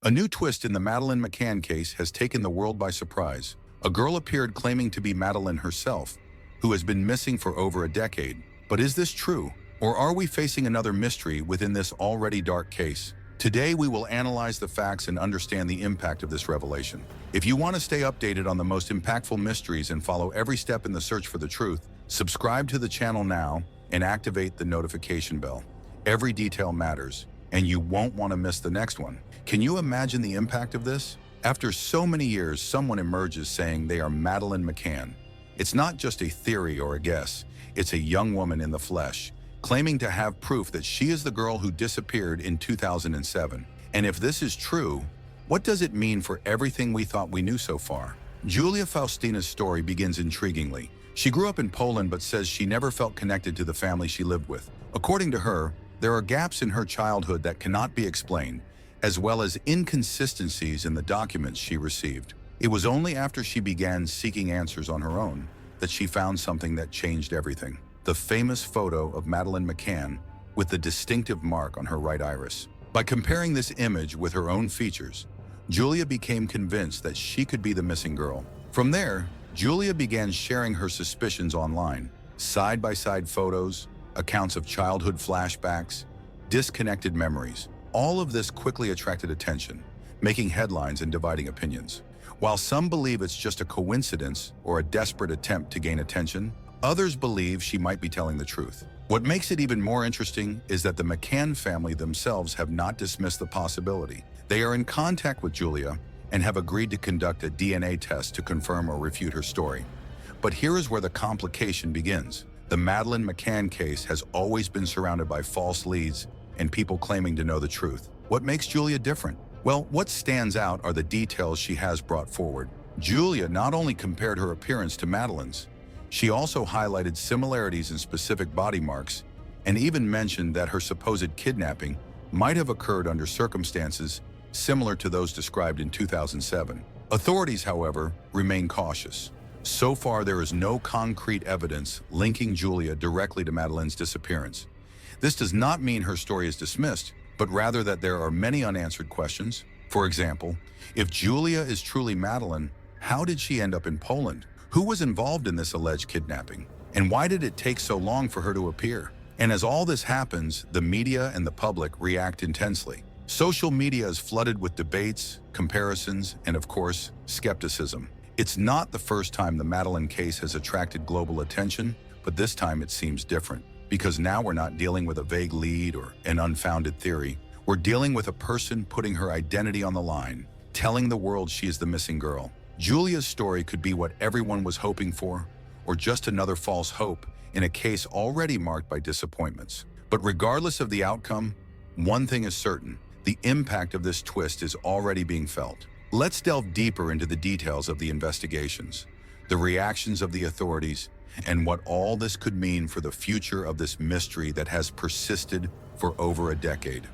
A new twist in the Madeleine McCann case has taken the world by surprise. A girl appeared claiming to be Madeleine herself, who has been missing for over a decade. But is this true? Or are we facing another mystery within this already dark case? Today, we will analyze the facts and understand the impact of this revelation. If you want to stay updated on the most impactful mysteries and follow every step in the search for the truth, subscribe to the channel now and activate the notification bell. Every detail matters, and you won't want to miss the next one. Can you imagine the impact of this? After so many years, someone emerges saying they are Madeleine McCann. It's not just a theory or a guess. It's a young woman in the flesh, claiming to have proof that she is the girl who disappeared in 2007. And if this is true, what does it mean for everything we thought we knew so far? Julia Faustina's story begins intriguingly. She grew up in Poland but says she never felt connected to the family she lived with. According to her, there are gaps in her childhood that cannot be explained, as well as inconsistencies in the documents she received. It was only after she began seeking answers on her own that she found something that changed everything: the famous photo of Madeleine McCann with the distinctive mark on her right iris. By comparing this image with her own features, Julia became convinced that she could be the missing girl. From there, Julia began sharing her suspicions online: side-by-side photos, accounts of childhood flashbacks, disconnected memories. All of this quickly attracted attention, making headlines and dividing opinions. While some believe it's just a coincidence or a desperate attempt to gain attention, others believe she might be telling the truth. What makes it even more interesting is that the McCann family themselves have not dismissed the possibility. They are in contact with Julia and have agreed to conduct a DNA test to confirm or refute her story. But here is where the complication begins. The Madeleine McCann case has always been surrounded by false leads and people claiming to know the truth. What makes Julia different? Well, what stands out are the details she has brought forward. Julia not only compared her appearance to Madeleine's, she also highlighted similarities in specific body marks and even mentioned that her supposed kidnapping might have occurred under circumstances similar to those described in 2007. Authorities, however, remain cautious. So far, there is no concrete evidence linking Julia directly to Madeleine's disappearance. This does not mean her story is dismissed, but rather that there are many unanswered questions. For example, if Julia is truly Madeleine, how did she end up in Poland? Who was involved in this alleged kidnapping? And why did it take so long for her to appear? And as all this happens, the media and the public react intensely. Social media is flooded with debates, comparisons, and of course, skepticism. It's not the first time the Madeleine case has attracted global attention, but this time it seems different. Because now we're not dealing with a vague lead or an unfounded theory. We're dealing with a person putting her identity on the line, telling the world she is the missing girl. Julia's story could be what everyone was hoping for, or just another false hope in a case already marked by disappointments. But regardless of the outcome, one thing is certain: the impact of this twist is already being felt. Let's delve deeper into the details of the investigations, the reactions of the authorities, and what all this could mean for the future of this mystery that has persisted for over a decade.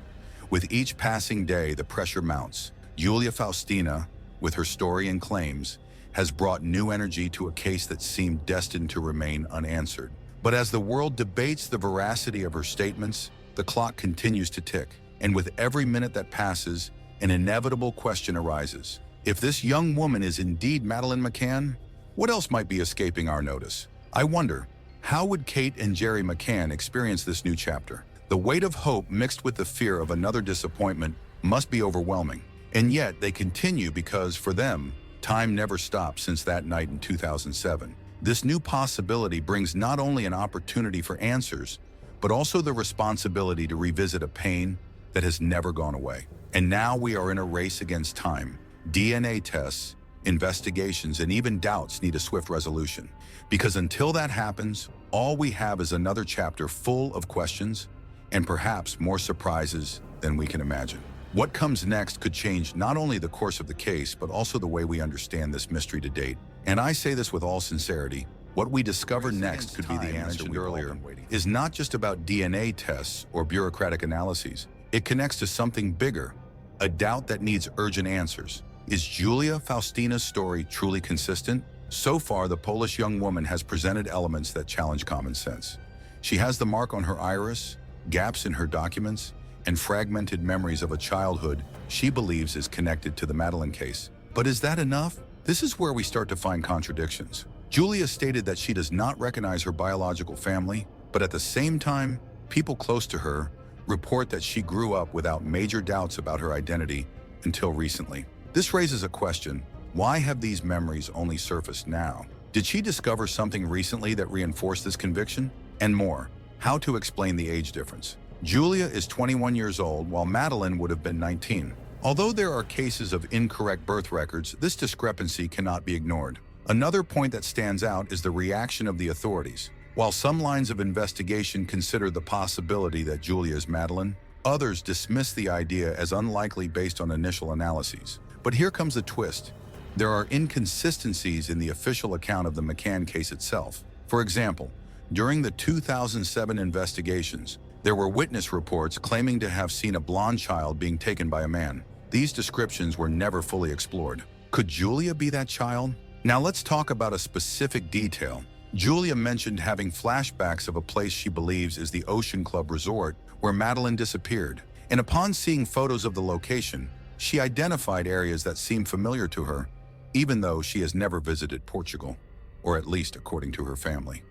With each passing day, the pressure mounts. Julia Faustina, with her story and claims, has brought new energy to a case that seemed destined to remain unanswered. But as the world debates the veracity of her statements, the clock continues to tick. And with every minute that passes, an inevitable question arises. If this young woman is indeed Madeleine McCann, what else might be escaping our notice? I wonder, how would Kate and Jerry McCann experience this new chapter? The weight of hope mixed with the fear of another disappointment must be overwhelming. And yet they continue because, for them, time never stopped since that night in 2007. This new possibility brings not only an opportunity for answers, but also the responsibility to revisit a pain that has never gone away. And now we are in a race against time. DNA tests, investigations, and even doubts need a swift resolution. Because until that happens, all we have is another chapter full of questions and perhaps more surprises than we can imagine. What comes next could change not only the course of the case, but also the way we understand this mystery to date. And I say this with all sincerity: what we discover next could be the answer we earlier is not just about DNA tests or bureaucratic analyses. It connects to something bigger, a doubt that needs urgent answers. Is Julia Faustina's story truly consistent? So far, the Polish young woman has presented elements that challenge common sense. She has the mark on her iris, gaps in her documents, and fragmented memories of a childhood she believes is connected to the Madeleine case. But is that enough? This is where we start to find contradictions. Julia stated that she does not recognize her biological family, but at the same time, people close to her report that she grew up without major doubts about her identity until recently. This raises a question: why have these memories only surfaced now? Did she discover something recently that reinforced this conviction? And more, how to explain the age difference. Julia is 21 years old, while Madeleine would have been 19. Although there are cases of incorrect birth records, this discrepancy cannot be ignored. Another point that stands out is the reaction of the authorities. While some lines of investigation consider the possibility that Julia is Madeleine, others dismiss the idea as unlikely based on initial analyses. But here comes the twist. There are inconsistencies in the official account of the McCann case itself. For example, during the 2007 investigations, there were witness reports claiming to have seen a blonde child being taken by a man. These descriptions were never fully explored. Could Julia be that child? Now let's talk about a specific detail. Julia mentioned having flashbacks of a place she believes is the Ocean Club Resort where Madeleine disappeared. And upon seeing photos of the location, she identified areas that seemed familiar to her, even though she has never visited Portugal, or at least according to her family.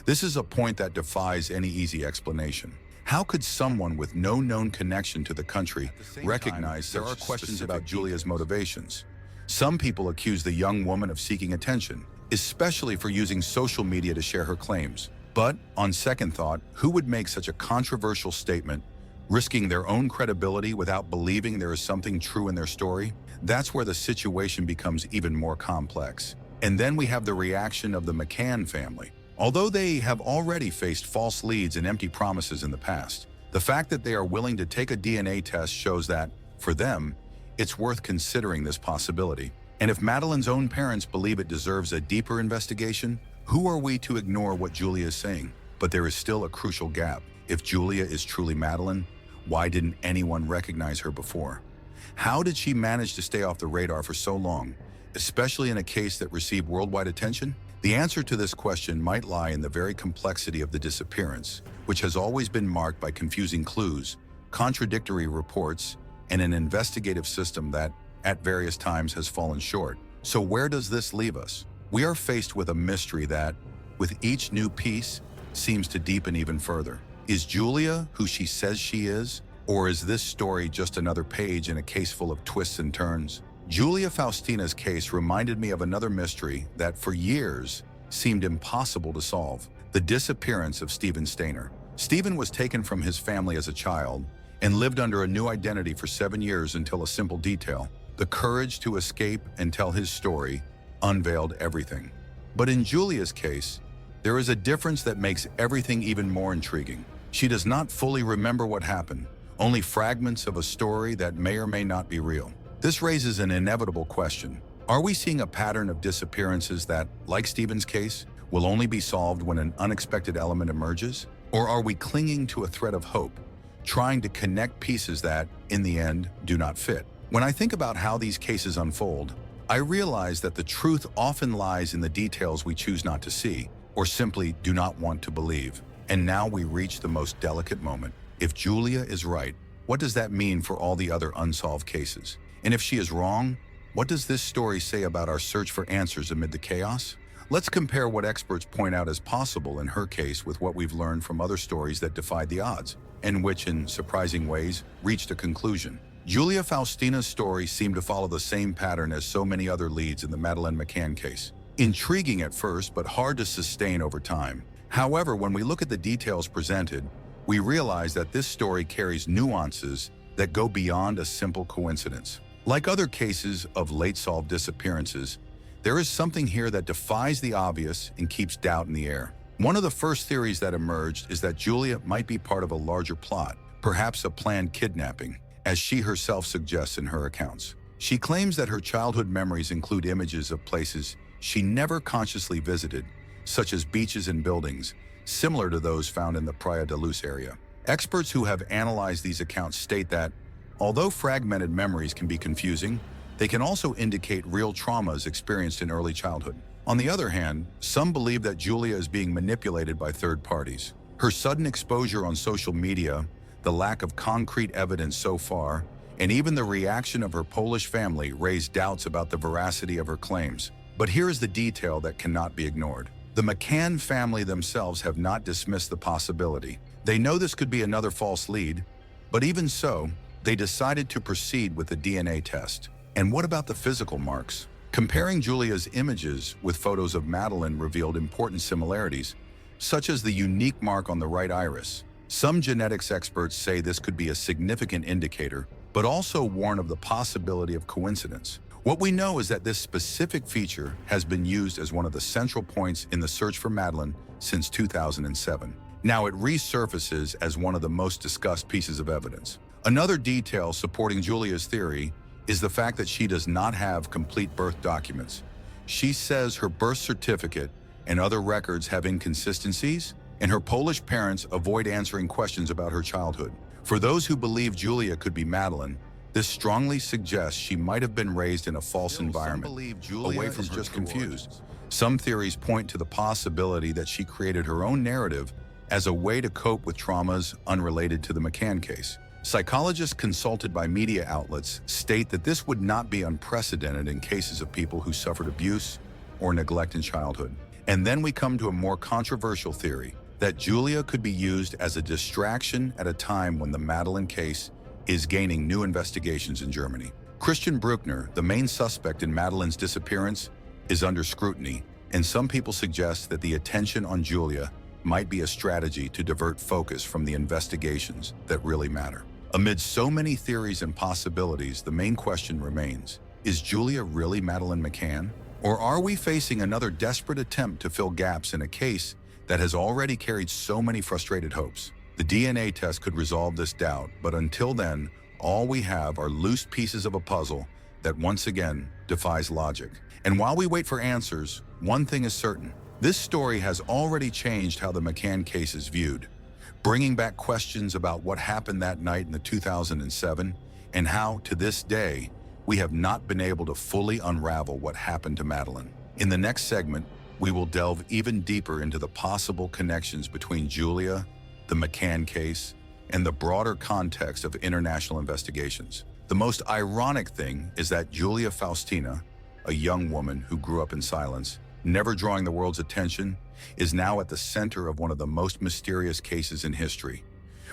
This is a point that defies any easy explanation. How could someone with no known connection to the country recognize such? There are questions about Julia's motivations. Some people accuse the young woman of seeking attention, especially for using social media to share her claims. But, on second thought, who would make such a controversial statement, risking their own credibility without believing there is something true in their story? That's where the situation becomes even more complex. And then we have the reaction of the McCann family. Although they have already faced false leads and empty promises in the past, the fact that they are willing to take a DNA test shows that, for them, it's worth considering this possibility. And if Madeleine's own parents believe it deserves a deeper investigation, who are we to ignore what Julia is saying? But there is still a crucial gap. If Julia is truly Madeleine, why didn't anyone recognize her before? How did she manage to stay off the radar for so long, especially in a case that received worldwide attention? The answer to this question might lie in the very complexity of the disappearance, which has always been marked by confusing clues, contradictory reports, and an investigative system that, at various times, has fallen short. So where does this leave us? We are faced with a mystery that, with each new piece, seems to deepen even further. Is Julia who she says she is? Or is this story just another page in a case full of twists and turns? Julia Faustina's case reminded me of another mystery that, for years, seemed impossible to solve: the disappearance of Stephen Stainer. Stephen was taken from his family as a child and lived under a new identity for 7 years until a simple detail, the courage to escape and tell his story, unveiled everything. But in Julia's case, there is a difference that makes everything even more intriguing. She does not fully remember what happened, only fragments of a story that may or may not be real. This raises an inevitable question. Are we seeing a pattern of disappearances that, like Stephen's case, will only be solved when an unexpected element emerges? Or are we clinging to a thread of hope, trying to connect pieces that, in the end, do not fit? When I think about how these cases unfold, I realize that the truth often lies in the details we choose not to see, or simply do not want to believe. And now we reach the most delicate moment. If Julia is right, what does that mean for all the other unsolved cases? And if she is wrong, what does this story say about our search for answers amid the chaos? Let's compare what experts point out as possible in her case with what we've learned from other stories that defied the odds, and which, in surprising ways, reached a conclusion. Julia Faustina's story seemed to follow the same pattern as so many other leads in the Madeleine McCann case. Intriguing at first, but hard to sustain over time. However, when we look at the details presented, we realize that this story carries nuances that go beyond a simple coincidence. Like other cases of late-solved disappearances, there is something here that defies the obvious and keeps doubt in the air. One of the first theories that emerged is that Julia might be part of a larger plot, perhaps a planned kidnapping, as she herself suggests in her accounts. She claims that her childhood memories include images of places she never consciously visited, such as beaches and buildings, similar to those found in the Praia da Luz area. Experts who have analyzed these accounts state that, although fragmented memories can be confusing, they can also indicate real traumas experienced in early childhood. On the other hand, some believe that Julia is being manipulated by third parties. Her sudden exposure on social media, the lack of concrete evidence so far, and even the reaction of her Polish family raised doubts about the veracity of her claims. But here is the detail that cannot be ignored. The McCann family themselves have not dismissed the possibility. They know this could be another false lead, but even so, they decided to proceed with the DNA test. And what about the physical marks? Comparing Julia's images with photos of Madeleine revealed important similarities, such as the unique mark on the right iris. Some genetics experts say this could be a significant indicator, but also warn of the possibility of coincidence. What we know is that this specific feature has been used as one of the central points in the search for Madeleine since 2007. Now it resurfaces as one of the most discussed pieces of evidence. Another detail supporting Julia's theory is the fact that she does not have complete birth documents. She says her birth certificate and other records have inconsistencies, and her Polish parents avoid answering questions about her childhood. For those who believe Julia could be Madeleine, this strongly suggests she might have been raised in a false environment, away from just confused. Some theories point to the possibility that she created her own narrative as a way to cope with traumas unrelated to the McCann case. Psychologists consulted by media outlets state that this would not be unprecedented in cases of people who suffered abuse or neglect in childhood. And then we come to a more controversial theory, that Julia could be used as a distraction at a time when the Madeleine case is gaining new investigations in Germany. Christian Bruckner, the main suspect in Madeleine's disappearance, is under scrutiny, and some people suggest that the attention on Julia might be a strategy to divert focus from the investigations that really matter. Amid so many theories and possibilities, the main question remains, is Julia really Madeleine McCann? Or are we facing another desperate attempt to fill gaps in a case that has already carried so many frustrated hopes? The DNA test could resolve this doubt, but until then, all we have are loose pieces of a puzzle that once again defies logic. And while we wait for answers, one thing is certain. This story has already changed how the McCann case is viewed, bringing back questions about what happened that night in the 2007 and how, to this day, we have not been able to fully unravel what happened to Madeleine. In the next segment, we will delve even deeper into the possible connections between Julia, the McCann case, and the broader context of international investigations. The most ironic thing is that Julia Faustina, a young woman who grew up in silence, never drawing the world's attention, is now at the center of one of the most mysterious cases in history.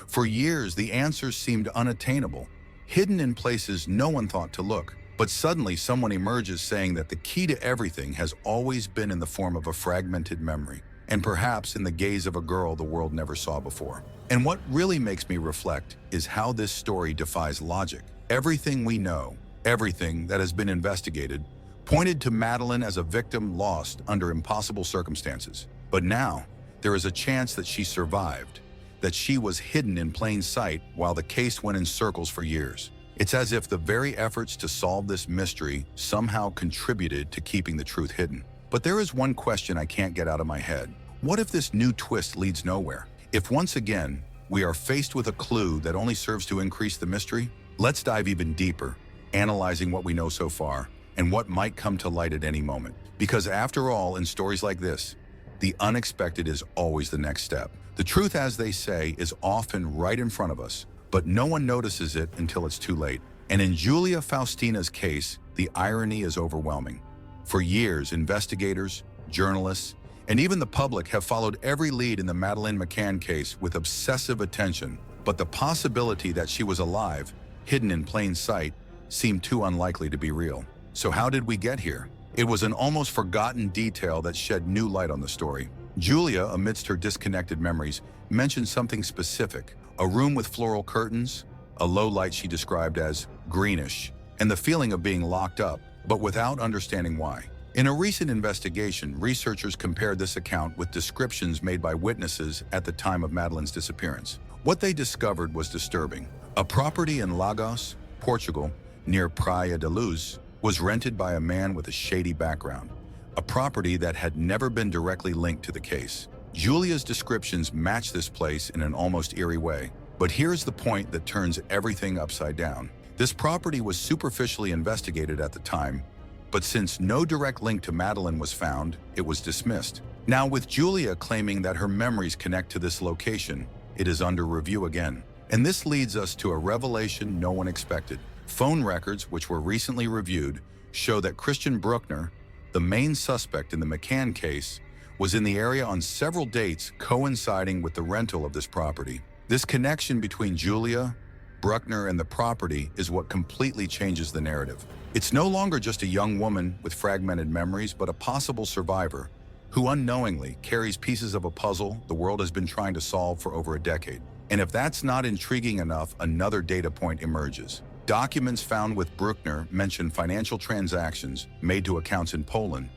For years, the answers seemed unattainable, hidden in places no one thought to look. But suddenly, someone emerges saying that the key to everything has always been in the form of a fragmented memory, and perhaps in the gaze of a girl the world never saw before. And what really makes me reflect is how this story defies logic. Everything we know, everything that has been investigated, pointed to Madeleine as a victim lost under impossible circumstances. But now, there is a chance that she survived, that she was hidden in plain sight while the case went in circles for years. It's as if the very efforts to solve this mystery somehow contributed to keeping the truth hidden. But there is one question I can't get out of my head. What if this new twist leads nowhere? If once again, we are faced with a clue that only serves to increase the mystery? Let's dive even deeper, analyzing what we know so far and what might come to light at any moment. Because after all, in stories like this, the unexpected is always the next step. The truth, as they say, is often right in front of us, but no one notices it until it's too late. And in Julia Faustina's case, the irony is overwhelming. For years, investigators, journalists, and even the public have followed every lead in the Madeleine McCann case with obsessive attention, but the possibility that she was alive, hidden in plain sight, seemed too unlikely to be real. So how did we get here? It was an almost forgotten detail that shed new light on the story. Julia, amidst her disconnected memories, mentioned something specific: a room with floral curtains, a low light she described as greenish, and the feeling of being locked up, but without understanding why. In a recent investigation, researchers compared this account with descriptions made by witnesses at the time of Madeleine's disappearance. What they discovered was disturbing. A property in Lagos, Portugal, near Praia da Luz, was rented by a man with a shady background, a property that had never been directly linked to the case. Julia's descriptions match this place in an almost eerie way. But here's the point that turns everything upside down. This property was superficially investigated at the time, but since no direct link to Madeleine was found, it was dismissed. Now, with Julia claiming that her memories connect to this location, it is under review again. And this leads us to a revelation no one expected. Phone records, which were recently reviewed, show that Christian Bruckner, the main suspect in the McCann case, was in the area on several dates coinciding with the rental of this property. This connection between Julia, Bruckner, and the property is what completely changes the narrative. It's no longer just a young woman with fragmented memories, but a possible survivor who unknowingly carries pieces of a puzzle the world has been trying to solve for over a decade. And if that's not intriguing enough, another data point emerges. Documents found with Bruckner mention financial transactions made to accounts in Poland,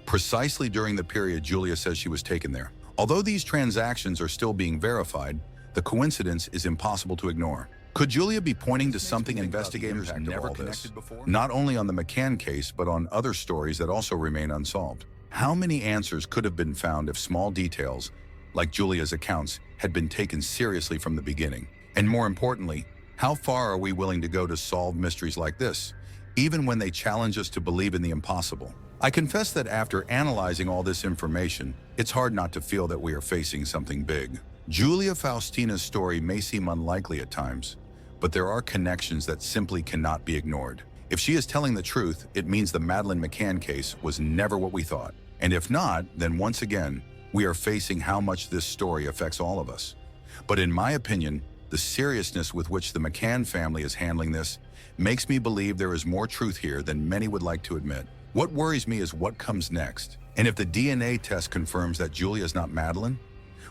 precisely during the period Julia says she was taken there. Although these transactions are still being verified, the coincidence is impossible to ignore. Could Julia be pointing to something investigators never connected before? Not only on the McCann case, but on other stories that also remain unsolved. How many answers could have been found if small details, like Julia's accounts, had been taken seriously from the beginning? And more importantly, how far are we willing to go to solve mysteries like this, even when they challenge us to believe in the impossible? I confess that after analyzing all this information, it's hard not to feel that we are facing something big. Julia Faustina's story may seem unlikely at times, but there are connections that simply cannot be ignored. If she is telling the truth, it means the Madeleine McCann case was never what we thought. And if not, then once again, we are facing how much this story affects all of us. But in my opinion, the seriousness with which the McCann family is handling this makes me believe there is more truth here than many would like to admit. What worries me is what comes next. And if the DNA test confirms that Julia is not Madeleine,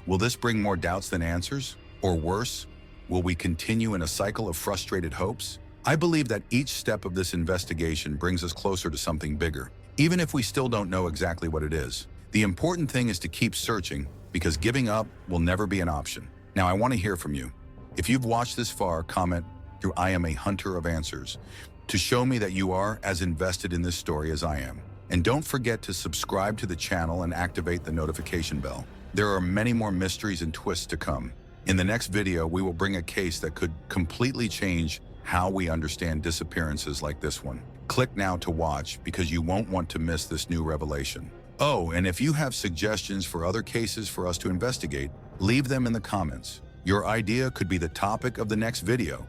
will this bring more doubts than answers? Or worse, will we continue in a cycle of frustrated hopes? I believe that each step of this investigation brings us closer to something bigger, even if we still don't know exactly what it is. The important thing is to keep searching, because giving up will never be an option. Now, I want to hear from you. If you've watched this far, comment through "I am a hunter of answers" to show me that you are as invested in this story as I am. And don't forget to subscribe to the channel and activate the notification bell. There are many more mysteries and twists to come. In the next video, we will bring a case that could completely change how we understand disappearances like this one. Click now to watch, because you won't want to miss this new revelation. Oh, and if you have suggestions for other cases for us to investigate, leave them in the comments. Your idea could be the topic of the next video.